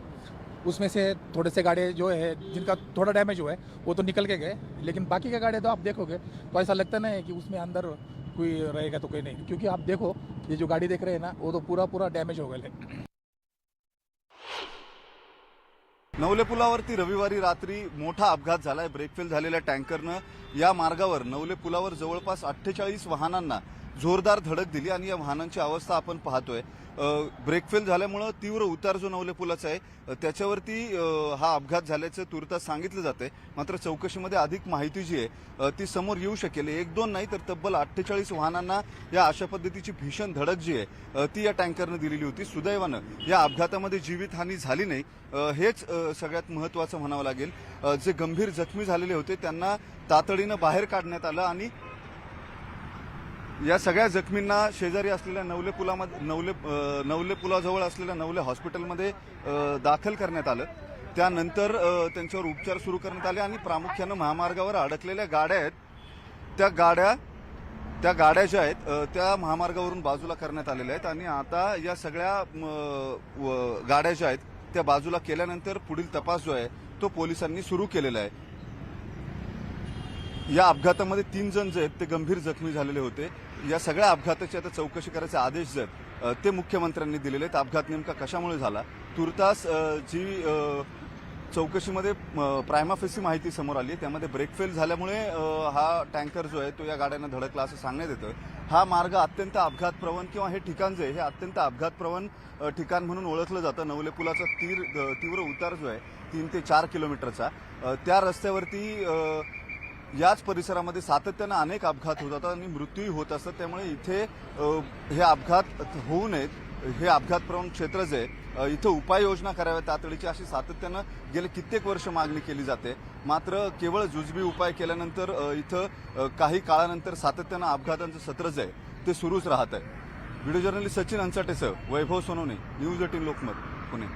उसमें से थोड़े से गाड़ी जो है जिनका थोड़ा डैमेज हुआ है वो तो निकल के गए, लेकिन बाकी का गाड़ी तो आप देखोगे तो ऐसा लगता नहीं है कि उसमें अंदर कोई रहेगा तो कोई नहीं, क्योंकि आप देखो ये जो गाड़ी देख रहे हैं ना वो तो पूरा डॅमेज हो गया है. नवले पुलावरती रविवारी रात्री मोठा अपघात झालाय. ब्रेकफेल झालेल्या टँकरनं या मार्गावर नवले पुलावर जवळपास 48 वाहनांना जोरदार धडक दिली आणि या वाहनांची अवस्था आपण पाहतोय. ब्रेकफेल झाल्यामुळं तीव्र उतार जो नवले पुलाचा आहे त्याच्यावरती हा अपघात झाल्याचं तुर्तास सांगितलं जाते. मात्र चौकशीमध्ये अधिक माहिती जी आहे ती समोर येऊ शकेल. 1-2 नाही तर तब्बल 48 वाहनांना या अशा पद्धतीची भीषण धडक जी आहे ती या टँकरनं दिलेली होती. सुदैवानं या अपघातामध्ये जीवितहानी झाली नाही, हेच सगळ्यात महत्त्वाचं म्हणावं लागेल. जे गंभीर जखमी झालेले होते त्यांना तातडीनं बाहेर काढण्यात आलं आणि या सगळ्या जखमींना शेजारी असलेल्या नवले पुलाजवळ असलेल्या नवले हॉस्पिटलमध्ये दाखल करण्यात आलं. त्यानंतर त्यांच्यावर उपचार सुरू करण्यात आले आणि प्रामुख्यानं महामार्गावर अडकलेल्या गाड्या आहेत त्या गाड्या ज्या आहेत त्या महामार्गावरून बाजूला करण्यात आलेल्या आहेत आणि आता या सगळ्या गाड्या ज्या आहेत त्या बाजूला केल्यानंतर पुढील तपास जो आहे तो पोलिसांनी सुरू केलेला आहे. या अपघातामध्ये 3 जण जे आहेत ते गंभीर जखमी झालेले होते. या सगळ्या अपघाताची आता चौकशी करायचे आदेश जे आहेत ते मुख्यमंत्र्यांनी दिलेले आहेत. अपघात नेमका कशामुळे झाला, तुर्तास जी चौकशीमध्ये प्रायमाफेसी माहिती समोर आली त्यामध्ये ब्रेकफेल झाल्यामुळे हा टँकर जो आहे तो या गाड्यांना धडकला असं सांगण्यात येतं. हा मार्ग अत्यंत अपघातप्रवण किंवा हे ठिकाण जे आहे हे अत्यंत अपघातप्रवण ठिकाण म्हणून ओळखलं जातं. नवले पुलाचा तीव्र उतार जो आहे 3 ते 4 किलोमीटरचा, त्या रस्त्यावरती याच परिसरामध्ये सातत्यानं अनेक अपघात होतात आणि मृत्यूही होत असतात. त्यामुळे इथे हे अपघात होऊ नयेत, हे अपघातप्रवण क्षेत्र जे इथं उपाययोजना कराव्यात तातडीची अशी सातत्यानं गेले कित्येक वर्ष मागणी केली जाते. मात्र केवळ जुजबी उपाय केल्यानंतर इथं काही काळानंतर सातत्यानं अपघातांचं सत्र जे आहे ते सुरूच राहत आहे. व्हिडिओ जर्नलिस्ट सचिन अंचाटेसह वैभव सोनवणे, न्यूज 18 लोकमत, पुणे.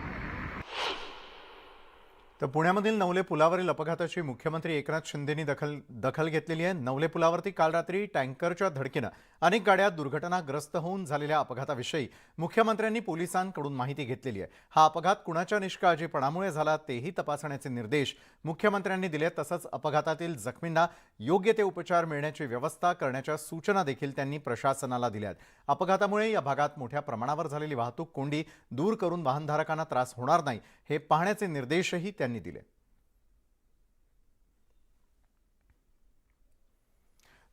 तर पुण्यामधील नवले पुलावरील अपघाताची मुख्यमंत्री एकनाथ शिंदेंनी दखल घेतलेली आहे. नवले पुलावरती काल रात्री टँकरच्या धडकीनं अनेक गाड्या दुर्घटनाग्रस्त होऊन झालेल्या अपघाताविषयी मुख्यमंत्र्यांनी पोलिसांकडून माहिती घेतलेली आहे. हा अपघात कुणाच्या निष्काळजीपणामुळे झाला तेही तपासण्याचे निर्देश मुख्यमंत्र्यांनी दिले. तसंच अपघातातील जखमींना योग्य ते उपचार मिळण्याची व्यवस्था करण्याच्या सूचना देखील त्यांनी प्रशासनाला दिल्या आहेत. अपघातामुळे या भागात मोठ्या प्रमाणावर झालेली वाहतूक कोंडी दूर करून वाहनधारकांना त्रास होणार नाही हे पाहण्याचे निर्देशही त्यांनी दिले.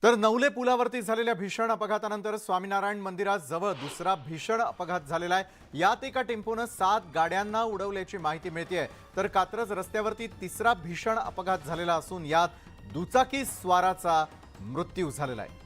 तर नवले पुलावरती झालेल्या भीषण अपघातानंतर स्वामीनारायण मंदिराजवळ दुसरा भीषण अपघात झालेला आहे। यात एका टेम्पोनं 7 गाड्यांना उडवल्याची माहिती मिळते। तर कात्रज रस्त्यावरती तिसरा भीषण अपघात झालेला असून यात दुचाकी स्वाराचा मृत्यू झालेला आहे।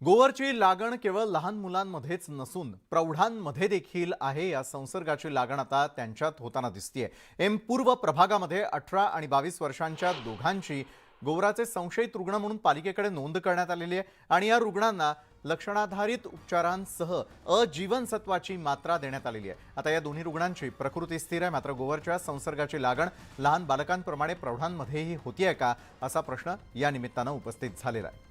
गोवरची लागण केवळ लहान मुलांमध्येच नसून प्रौढांमध्ये देखील आहे। या संसर्गाची लागण आता त्यांच्यात होताना दिसतेय। एम पूर्व प्रभागामध्ये 18 आणि 22 वर्षांच्या दोघांची गोवराचे संशयित रुग्ण म्हणून पालिकेकडे नोंद करण्यात आलेली आहे आणि या रुग्णांना लक्षणाधारित उपचारांसह अजीवनसत्वाची मात्रा देण्यात आलेली आहे। आता या दोन्ही रुग्णांची प्रकृती स्थिर आहे। मात्र गोवरच्या संसर्गाची लागण लहान बालकांप्रमाणे प्रौढांमध्येही होतीये का असा प्रश्न या निमित्तानं उपस्थित झालेला आहे।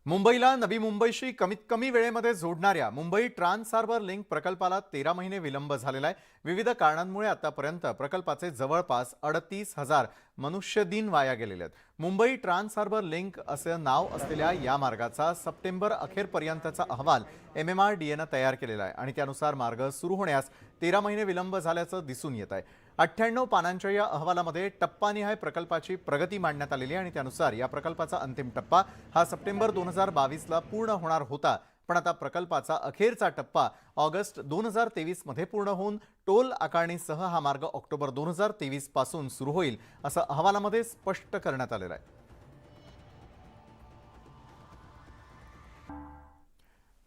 मुंबईला नवी मुंबईशी कमीत कमी वेळेमध्ये जोडणाऱ्या मुंबई ट्रान्स हार्बर लिंक प्रकल्पाला 13 महिने विलंब झालेला आहे। विविध कारणांमुळे आतापर्यंत प्रकल्पाचे जवळपास 38,000 मनुष्यदिन वाया गेलेले आहेत। मुंबई ट्रान्स हार्बर लिंक असे नाव असलेल्या या मार्गाचा सप्टेंबर अखेरपर्यंतचा अहवाल MMRDAनं तयार केलेला आहे आणि त्यानुसार मार्ग सुरू होण्यास 13 महिने विलंब झाल्याचं दिसून येत आहे। 98 पानांच्या या अहवालामध्ये टप्पानिहाय प्रकल्पाची प्रगती मांडण्यात आलेली आहे आणि त्यानुसार या प्रकल्पाचा अंतिम टप्पा हा सप्टेंबर 2022ला पूर्ण होणार होता। पण आता प्रकल्पाचा अखेरचा टप्पा ऑगस्ट 2023 मध्ये पूर्ण होऊन टोल आकारणीसह हा मार्ग ऑक्टोबर 2023 पासून सुरू होईल असं अहवालामध्ये स्पष्ट करण्यात आलेलं आहे।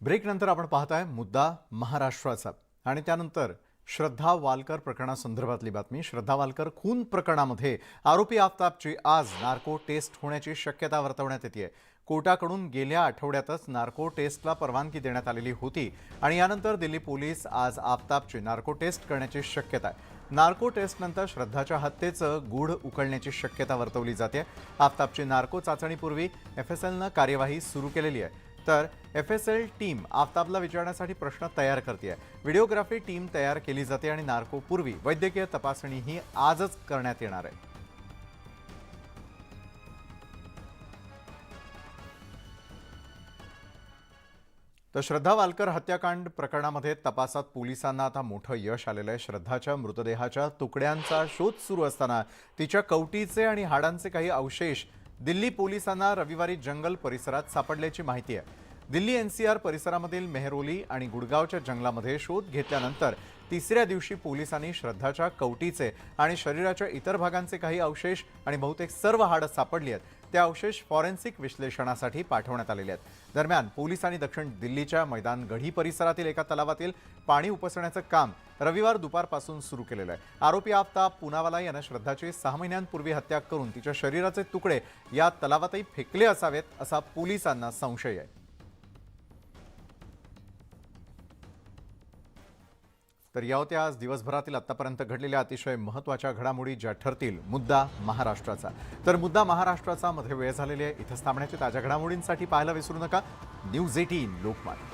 ब्रेक नंतर आपण पाहताय मुद्दा महाराष्ट्राचा आणि त्यानंतर श्रद्धा वालकर प्रकरणासंदर्भातली बातमी। श्रद्धा वालकर खून प्रकरणामध्ये आरोपी आफताबची आज नार्को टेस्ट होण्याची शक्यता वर्तवण्यात येते। कोर्टाकडून गेल्या आठवड्यातच नार्को टेस्टला परवानगी देण्यात आलेली होती आणि यानंतर दिल्ली पोलीस आज आफताबची नार्को टेस्ट करण्याची शक्यता आहे। नार्को टेस्ट नंतर श्रद्धाच्या हत्येचं गूढ उकलण्याची शक्यता वर्तवली जाते। आफताबची नार्को चाचणीपूर्वी FSLनं कार्यवाही सुरू केलेली आहे। तर FSL टीम आफताबला विचारण्यासाठी प्रश्न तयार करते आहे। व्हिडिओग्राफी टीम तयार केली जाते आणि नार्को पूर्वी वैद्यकीय तपासणी ही आजच करण्यात येणार आहे। तर श्रद्धा वालकर हत्याकांड प्रकरणामध्ये तपासात पोलिसांना आता मोठं यश आलेलं आहे। श्रद्धाच्या मृतदेहाच्या तुकड्यांचा शोध सुरू असताना तिच्या कवटीचे आणि हाडांचे काही अवशेष दिल्ली पोलिसांना रविवारी जंगल परिसरात सापडल्याची माहिती आहे। दिल्ली NCR परिसरामधील मेहरोली आणि गुडगावच्या जंगलामध्ये शोध घेतल्यानंतर तिसऱ्या दिवशी पोलिसांनी श्रद्धाच्या कवटीचे आणि शरीराच्या इतर भागांचे काही अवशेष आणि बहुतेक सर्व हाडं सापडली आहेत। त्या अवशेष फॉरेन्सिक विश्लेषणासाठी पाठवण्यात आलेले आहेत। दरम्यान पोलिसांनी दक्षिण दिल्लीच्या मैदान गढी परिसरातील एका तलावातील पाणी उपसण्याचं काम रविवार दुपारपासून सुरू केलेलं आहे। आरोपी आफताब पुनावाला यानं श्रद्धाची 6 महिन्यांपूर्वी हत्या करून तिच्या शरीराचे तुकडे या तलावातही फेकले असावेत असा पोलिसांना संशय आहे। तर या होत्या आज दिवसभरातील आतापर्यंत घडलेल्या अतिशय महत्त्वाच्या घडामोडी ज्या ठरतील मुद्दा महाराष्ट्राचा। तर मुद्दा महाराष्ट्राचा मध्ये वेळ झालेली आहे। इथं थांबण्याची ताज्या घडामोडींसाठी पाहायला विसरू नका न्यूज 18 लोकमत।